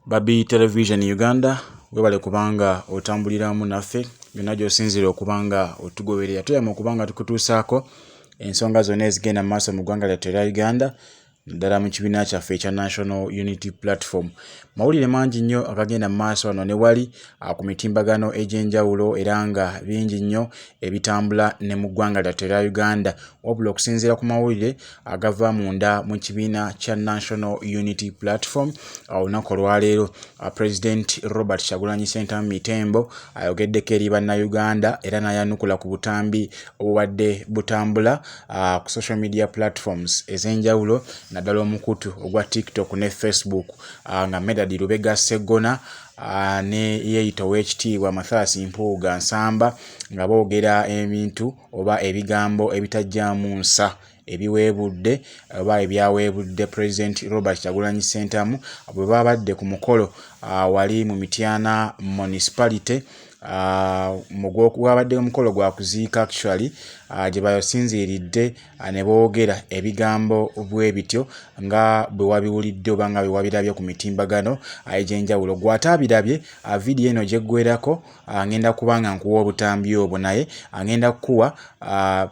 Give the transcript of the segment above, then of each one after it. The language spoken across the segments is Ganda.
Babi Television Uganda webale kubanga otambuliramu naffe byonna gy'osinzira okubanga otugoberera tuyama okubanga tukutuusaako ensonga zonna ezigenda mu maaso mu ggwanga lyattu erya Uganda naddala mu kibiina kyaffe ekya National Unity Platform. Mawulire mangi nnyo agagenda mu maaso wano ne wali ku mitimbagano egy'enjawulo era nga bingi nnyo ebitambula ne mu ggwanga lyattu erya Uganda wabula okusinziira ku mawulire agava munda mu kibiina kya National Unity Platform. Olunaku olwaleero President Robert Kyagulanyi Ssentamu Mitembo ayogeddeko eri bannayuganda era n'ayanukula ku butambi obubadde butambula ku social media platforms ez'enjawulo naddala omukutu ogwa TikTok ne Facebook nga Medadi Lubega Sseggona ne yeeyita ow'ekitiibwa Mathias Mpuuga Nsamba nga boogera ebintu oba ebigambo ebitajjaamu nsa ebiweebudde oba ebyaweebudde President Robert Kyagulanyi Ssentamu bwe babadde ku mukolo wali mu Mityana Municipality wabadde omukolo gwa kuziika actually gye basinziiridde ne boogera ebigambo bwe bityo nga bwe wabiwulidde oba nga bwe wabirabye ku mitimbagano egy'enjawulo. Gw'ate abirabye vidiyo eno gyeggwerako ngenda kubanga nkuwa obutambi obwo naye ngenda kukuwa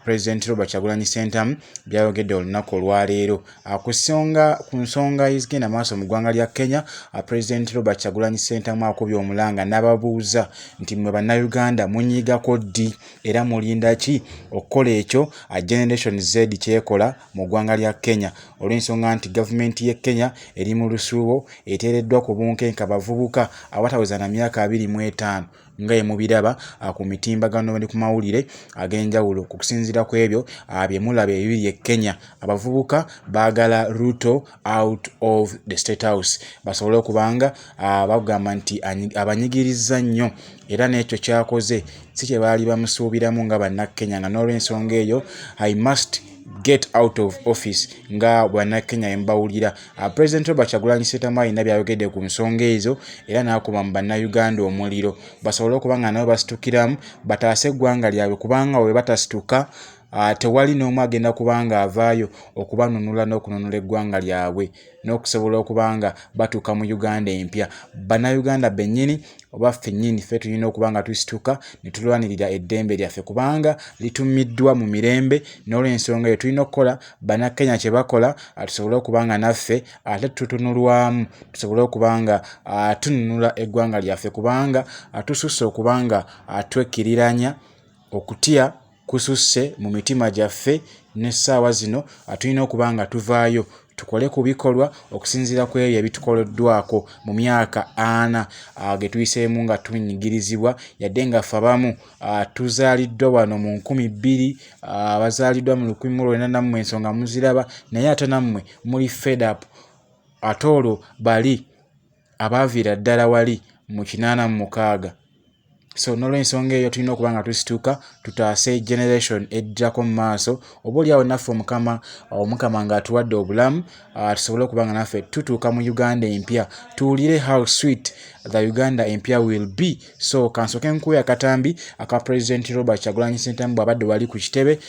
President Robert Kyagulanyi Ssentamu byayogedde olunaku olwaleero ku nsonga ezigenda maaso mu ggwanga lya Kenya. President Robert Kyagulanyi Ssentamu akubye omulanga n'ababuuza nti mwe bannayuganda munyiigako ddi era mulinda ki okukola ekyo Generation Z kyekola mu ggwanga lya Kenya olw'ensonga nti gavumenti y'e Kenya eri mu lusuubo eteereddwa ku bunkenke bavubuka abataweza na myaka 25 nga yemubiraba ku mitimbagano ne ku mawulire ag'enjawulo. Kusinziira ku ebyo bye mulaba ebiri e Kenya abavubuka baagala Ruto out of the State House basobole okubanga bagamba nti abanyigirizza nnyo era n'ekyo kyakoze si kye baali bamusuubiramu nga bannakenya nga n'olw'ensonga eyo I must get out of office nga bannakenya embawulira. President Robert Kyagulanyi Ssentamu alina byayogedde ku nsonga ezo era n'akuba mu bannayuganda omuliro basobole okubanga nabo basitukiramu bataase eggwanga lyabwe kubanga bwe batasituka tewali n'omu agenda kubanga avaayo okubanunula n'okununula eggwanga lyabwe n'okusobola okubanga batuuka mu Uganda empya. Bannayuganda bennyini oba ffennyini ffe tulina okubanga tusituka ne tulwanirira eddembe lyaffe kubanga litumiddwa mu mirembe n'olw'ensonga eyo tulina okukola bannakenya kye bakola tusobole okubanga naffe ate tutunulwamu tusobole okubanga tununula eggwanga lyaffe kubanga tususse okubanga twekkiriranya okutya kususse mu mitima gyaffe n'essaawa zino tulina okubanga tuvaayo tukole ku bikolwa okusinziira ku ebyo ebitukoleddwako mu myaka 4 ge tuyiseemu nga tunyigirizibwa yadde nga ffe abamu tuzaaliddwa wano mu 2000 abazaaliddwa mu 1994 ensonga muziraba naye ate nammwe muli fed up ate olwo bali abaaviira ddala wali mu 86. So n'olw'ensonga eyo tulina okuba nga tusituka tutaase generation ejjako mu maaso oba oliawo naffe omukama ng'atuwadde obulamu tusobole okuba nga naffe tutuuka mu Uganda empya tuwulire how sweet the Uganda empya will be. So kansoke nkuwe akatambi aka President Robert Kyagulanyi Ssentamu bw'abadde wali ku kitebe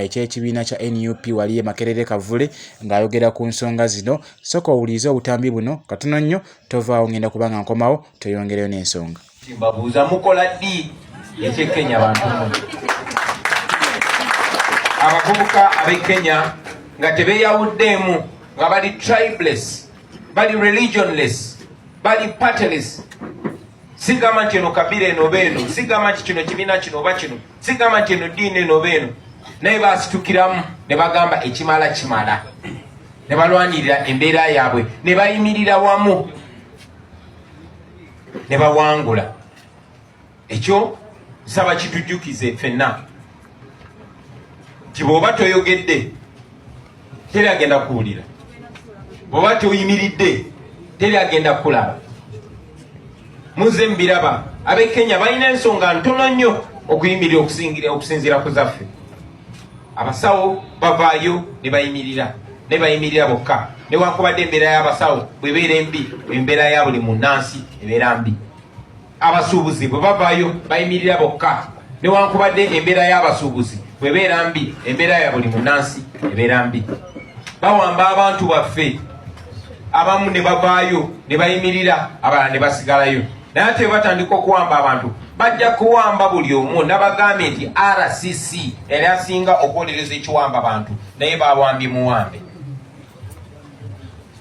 eky'ekibiina kya NUP wali Makerere Kavule ng'ayogera ku nsonga zino. Soka owulirize obutambi buno katono nnyo tovaawo ngenda kubanga nkomawo toyongereyo n'ensonga. Mbabuuza mukola ddi eky'e Kenya bantu abavubuka ab'e Kenya nga tebeyawuddeemu nga bali tribeless bali religionless bali partyless. Sigamba nti eno kabira eno beeno sigamba nti kino kibiina kino oba kino sigamba nti eno ddiini eno beeno naye basitukiramu ne bagamba ekimala kimala ne balwanirira embeera yaabwe ne bayimirira wamu ne bawangula. Ekyo nsaba kitujjukize ffenna nti bw'oba toyogedde teri agenda kuwulira, bw'oba toyimiridde teri agenda kulaba. Muze mbiraba ab'e Kenya balina ensonga ntono nnyo okuyimirira okusinziira ku zaffe. Abasawo bavaayo ne bayimirira bokka newankubadde embeera y'abasawo bw'ebeera embi embeera ya buli munnansi ebeera mbi. Abasuubuzi bwe bavaayo bayimirira bokka newankubadde embeera y'abasuubuzi bw'ebeera mbi embeera ya buli munnansi ebeera mbi. Bawamba abantu baffe abamu ne bavaayo ne bayimirira abalala ne basigalayo naye ate batandika okuwamba abantu bajja kuwamba buli omu nabagambye nti RCC era asinga okwolereza ekiwamba abantu naye bawambye muwambe.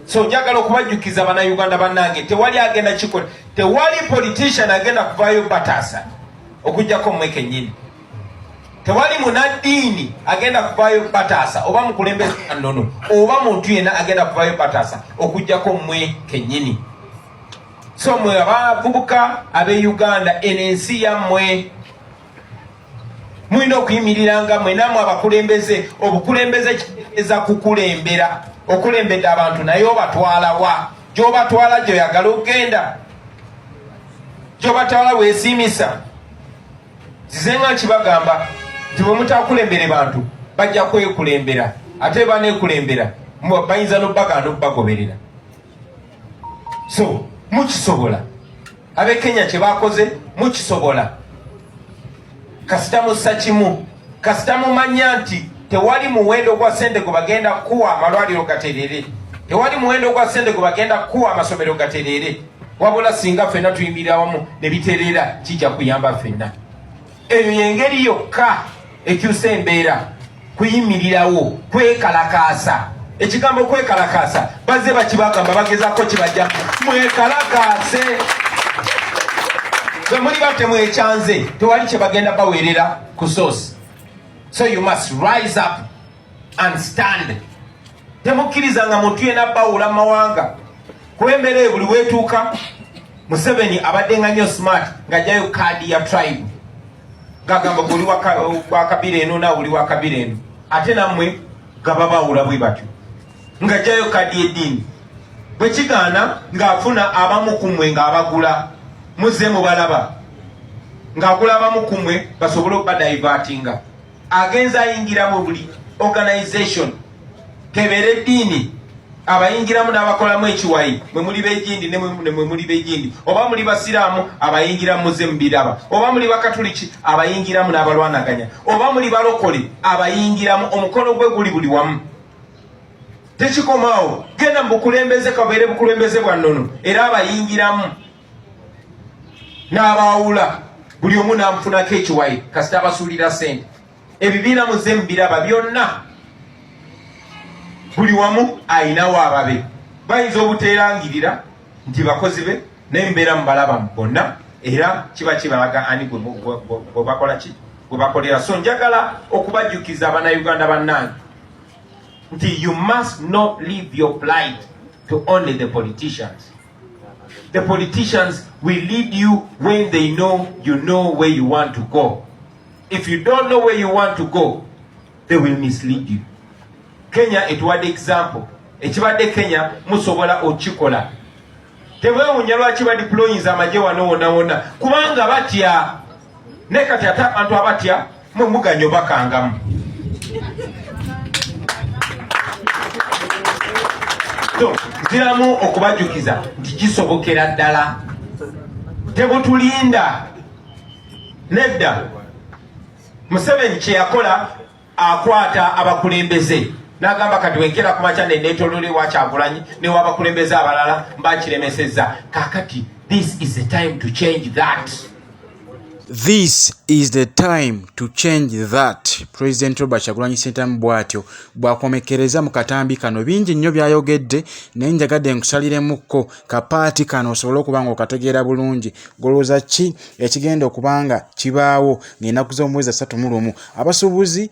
So njagala okubajjukiza bannayuganda bannange tewali agenda kikola, tewali politician agenda kuvaayo bataasa okujjako mmwe kennyini, tewali munaddiini agenda kuvaayo bataasa oba mukulembeze nnono oba muntu yenna agenda kuvaayo bataasa okujjako mmwe kennyini. So mwe abavubuka ab'Uganda ensi yammwe mulina okuyimiriranga mwe namwe abakulembeze. Obukulembeze kitegeeza kukulembera, okulembedde abantu naye obatwala wa? Gy'obatwala gy'oyagala okgenda, gy'obatwala weesiimisa. Nzize nga nkibagamba nti bwe mutakulembere bantu bajja kwekulembera, ate baneekulembera bayinza n'obbagana n'obbagoberera. So mukisobola, ab'e Kenya kye bakoze mukisobola. Kasita mussa kimu, kasita mumanya nti tewali muwendo gwa ssente gwe bagenda kuwa amalwaliro gaterere, tewali muwendo gwa ssente gwe bagenda kuwa amasomero gaterere, wabula singa ffenna tuyimirira wamu ne biterera kijja kuyamba ffenna. Eyo y'engeri yokka ekyusa embeera, kuyimirirawo, kwekalakaasa. Ekigambo kwekalakaasa bazze bakibagamba bagezaako kibajja mwekalakaase. Bwe muli batte mwekyanze tewali kye bagenda baweerera ku source. So you must rise up and stand. Temukkiriza nga muntu yenna bawula mawanga. Kwemere buli weetuuka Museveni abadde nga nnyo smart ng'ajjayo kaadi ya tribe. Gagamba buli wa kabira eno na buli wa kabira eno. Ate nammwe gaba bawula bwe batyo. Ng'ajjayo kaadi y'eddiini. Bwe kigaana ng'afuna abamu ku mmwe ng'abagula. Muzze mubalaba. Ng'agula abamu ku mmwe basobole okubadaivatinga. Agenza ayingiramu buli organization kebeera eddiini abayingiramu n'abakolamu ekiwayi, mwe muli b'egindi ne mwe muli b'egindi, oba muli basiraamu abayingiramu muze mubiraba, oba muli bakatuliki abayingiramu n'abalwanaganya, oba muli balokole abayingiramu, omukono gwe guli buli wamu. Tekikomaawo, genda mu bukulembeze kabeere bukulembeze bwa nnono era abayingiramu n'abaawula buli omu n'amufunako ekiwayi kasita abasuulira ssente. Ebibiina muze mubiraba byonna buli wamu ayinawo ababe. Bayinza obuteerangirira nti bakozi be n'embeera mubalaba bonna era kiba kibalaga ani gwe bakola ki gwe bakolera. So njagala okubajjukiza abannayuganda bannange nti you must not leave your plight to only the politicians. The politicians will lead you when they know you know where you want to go. If you don't know where you want to go, they will mislead you. Kenya etuwadde example. Ekibadde Kenya musobola okikola. Tewewuunya lwaki badiployinza amagye wano wonna wonna kubanga batya. Ne kati ate abantu abatya mwe muganya bakangamu. So nziramu okubajjukiza nti kisobokera ddala. Tebutulinda. Nedda. Museveni kye yakola akwata abakulembeze n'agamba kati wenkera kumakya neneetolole wa Kyagulanyi ne w'abakulembeze abalala mbakiremesezza. Kaakati this is the time to change that. This is the time to change that. President Robert Kyagulanyi Ssentamu bw'atyo bw'akomekereza mu katambi kano. Bingi nnyo byayogedde naye njagadde nkusaliremukko kapaati kano osobole okuba nga okategeera bulungi. Golooza ki ekigenda okubanga kibaawo ng'ennaku z'omwezi 31. Abasuubuzi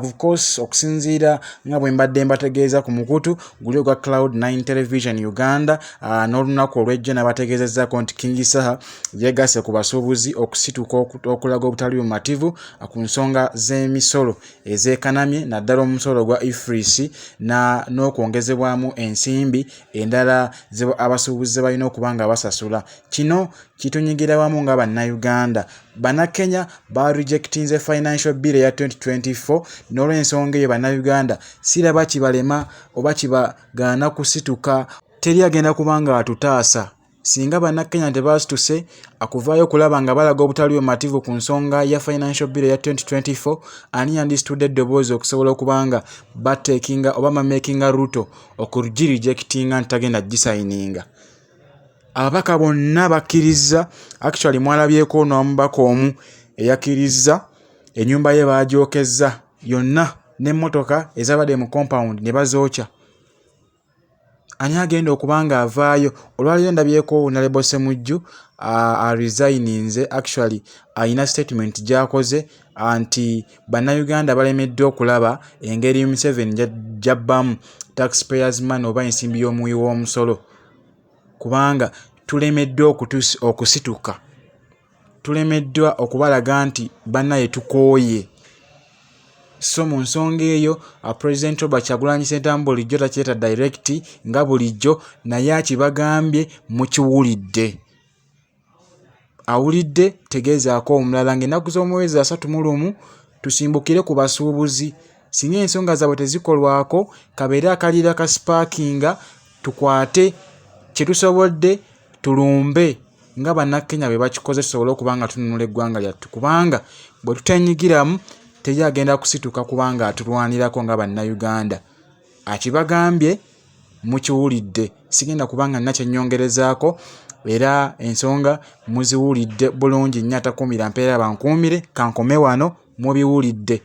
of course okusinziira nga bwe mbadde mbategeeza ku mukutu guli ogwa Cloud9 Television Uganda n'olunaku olw'ejjo n'abategeezezzaako nti King Saha yeegasse ku basuubuzi okusituka okulaga obutali bumativu ku nsonga z'emisolo ezeekanamye naddala omusolo gwa IFRIS n'okwongezebwamu ensimbi endala abasuubuzi balina okuba nga basasula. Kino kitunyigira wamu nga bannayuganda. Bannakenya barejectinze financial bill ya 2024 n'olw'ensonga eyo bannayuganda siraba kibalema oba kibagaana kusituka. Teri agenda kubanga atutaasa singa bannakenya tebasituse akuvaayo okulaba nga balaga obutali bumativu ku nsonga ya financial bill ya 2024 ani yandisitudde eddoboozi okusobola okubanga batekinga oba mamakinga Ruto okugirijekitinga ntagenda gisayininga. Ababaka bonna bakkiriza, actually mwalabyeko n'omubaka omu eyakkiriza ennyumba ye baagyokezza yonna n'emmotoka ezabadde mu compound ne bazookya. Ani agenda okubanga avaayo? Olwaleero ndabyeko Honorable Ssemujju resigninze, actually ayina statement gy'akoze anti bannayuganda balemeddwa okulaba engeri Museveni gy'abbamu taxpayers money oba ensimbi y'omuwi w'omusolo, kubanga tulemeddwa okusituka, tulemeddwa okubalaga nti bannaye tukooye. So mu nsonga eyo President Robert Kyagulanyi Ssentamu bulijjo takyeta direct nga bulijjo, naye akibagambye mukiwulidde. Awulidde tegeezaako omulala. Ng'ennaku z'omwezi 31 tusimbukire ku basuubuzi. Singa ensonga zaabwe tezikolwako, kabeere akaliira ka sparkinga, tukwate kye tusobodde tulumbe nga bannakenya bwe bakikoze, tusobole okubanga tununula eggwanga lyattu, kubanga bwe tuteenyigiramu teri agenda kusituka kubanga atulwanirako nga bannayuganda. Akibagambye mukiwulidde, sigenda kubanga nina kyennyongerezaako, era ensonga muziwulidde bulungi nnyo. Atakuumira mpeera bankuumire, kankome wano mubiwulidde.